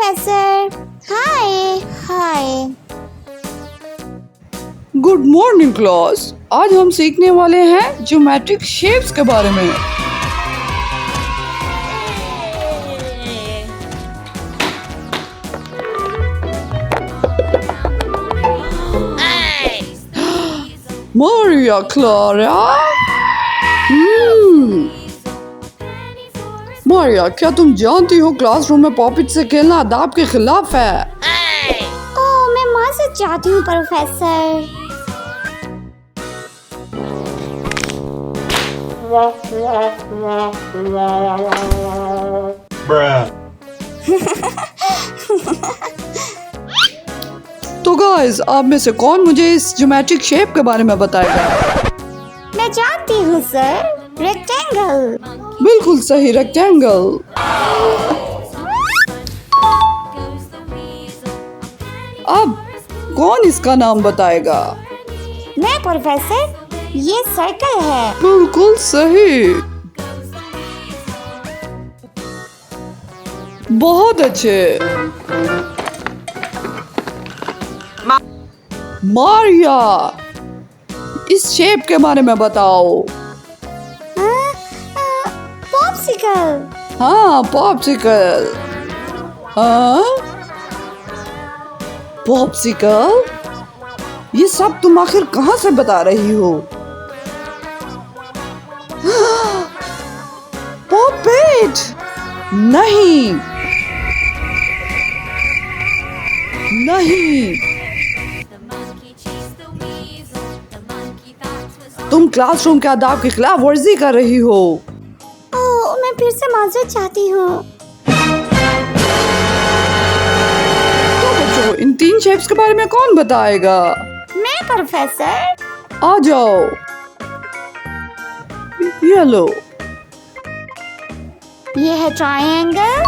Professor. Hi hi. Good morning class. आज हम सीखने वाले हैं ज्योमेट्रिक शेप्स के बारे में। मारिया क्लारा। मारिया, क्या तुम जानती हो क्लासरूम में पॉपिट से खेलना अदाब के खिलाफ है? ओह, मैं माजरत चाहती हूँ प्रोफेसर। तो गाइस, आप में से कौन मुझे इस ज्योमेट्रिक शेप के बारे में बताएगा? मैं जानती हूँ सर, रेक्टेंगल। बिल्कुल सही, रेक्टेंगल। अब कौन इसका नाम बताएगा? मैं प्रोफेसर, ये सर्कल है। बिल्कुल सही, बहुत अच्छे। मारिया, इस शेप के बारे में बताओ। पॉप्सिकल। हाँ, पॉप्सिकल। हाँ, पॉप्सिकल। ये सब तुम आखिर कहाँ से बता रही हो? पॉपेट नहीं, नहीं। तुम क्लासरूम के आदाब के खिलाफ वर्जी कर रही हो। ओह, मैं फिर से माजरत चाहती हूँ। तो बच्चों, इन तीन शेप्स के बारे में कौन बताएगा? मैं प्रोफेसर। आ जाओ। ये लो। ये है ट्रायंगल।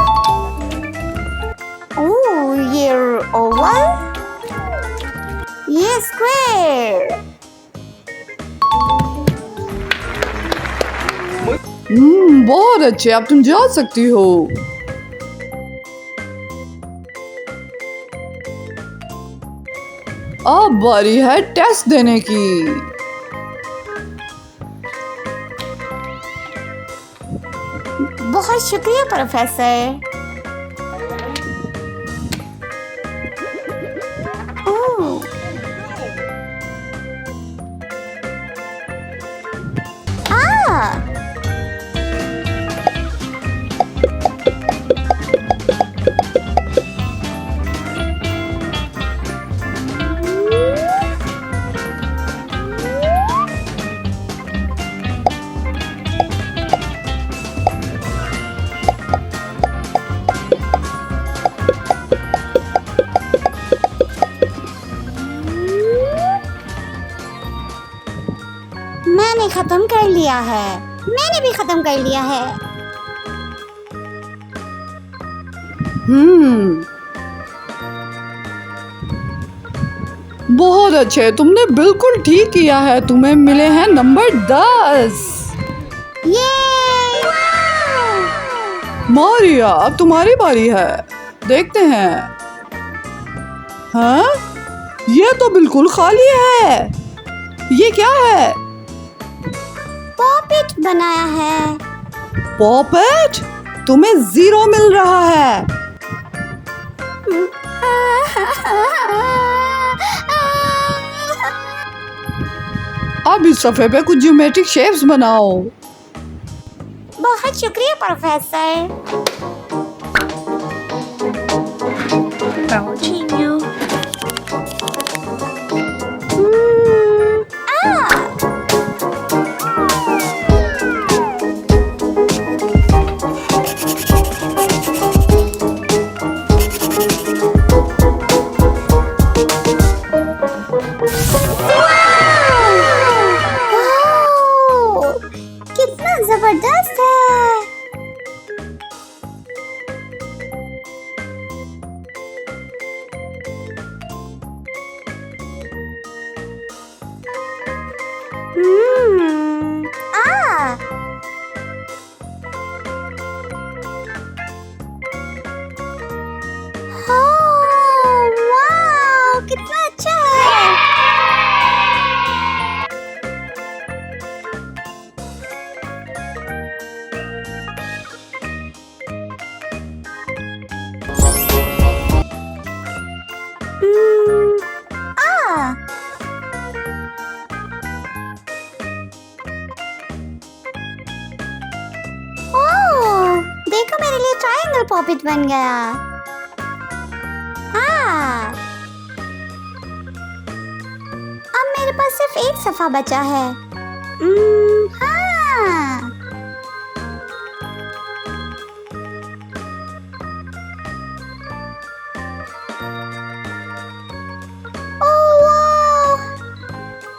ओह, ये ओवल। ये स्क्वायर। बहुत अच्छे, अब तुम जा सकती हो। अब बारी है टेस्ट देने की। बहुत शुक्रिया प्रोफेसर। ओह, मैंने खत्म कर लिया है। मैंने भी खत्म कर लिया है। बहुत अच्छे, तुमने बिल्कुल ठीक किया है। तुम्हें मिले हैं नंबर 10। ये मारिया, अब तुम्हारी बारी है। देखते हैं। हाँ, ये तो बिल्कुल खाली है। ये क्या है? पॉपेट बनाया है। पॉपेट? तुम्हें 0 मिल रहा है। अब इस सफ़े पे कुछ ज्योमेट्रिक शेप्स बनाओ। बहुत शुक्रिया प्रोफेसर। कितना जबरदस्त है। ट्रायंगल पॉपिट बन गया। हाँ, अब मेरे पास सिर्फ एक सफा बचा है। हाँ,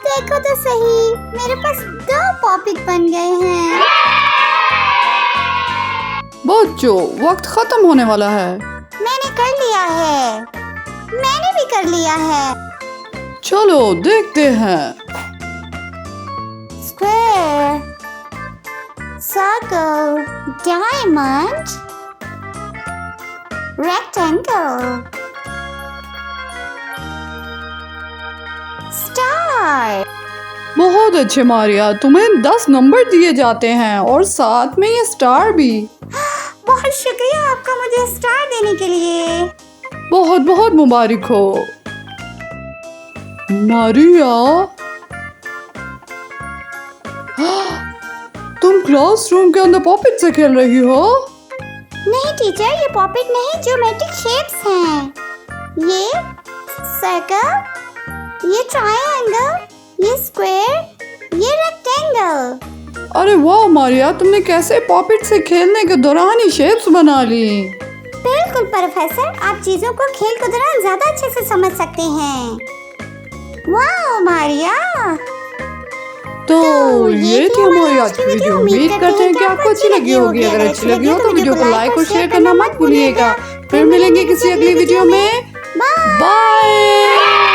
देखो तो सही, मेरे पास 2 पॉपिट बन गए हैं। बच्चों, वक्त खत्म होने वाला है। मैंने कर लिया है। मैंने भी कर लिया है। चलो देखते हैं। Square, circle, diamond, rectangle, star. बहुत अच्छे मारिया, तुम्हें 10 नंबर दिए जाते हैं और साथ में ये स्टार भी। बहुत शुक्रिया आपका मुझे स्टार देने के लिए। बहुत बहुत मुबारक हो मारिया। तुम क्लासरूम के अंदर पॉपिट से खेल रही हो? नहीं टीचर, ये पॉपिट नहीं, ज्योमेट्रिक शेप्स हैं। ये सर्कल, ये ट्रायंगल, ये स्क्वायर, ये रेक्टेंगल। अरे वाह मारिया, तुमने कैसे पॉपिट से खेलने के दौरान ही शेप्स बना ली। बिल्कुल प्रोफेसर, आप चीजों को खेल के दौरान ज्यादा अच्छे से समझ सकते हैं। वाह मारिया। तो ये थी हमारी आज की वीडियो। उम्मीद करते हैं कि आपको अच्छी लगी होगी। अगर अच्छी लगी हो तो वीडियो को लाइक और शेयर करना मत भूलिएगा। फिर मिलेंगे किसी अगली वीडियो में। बाय।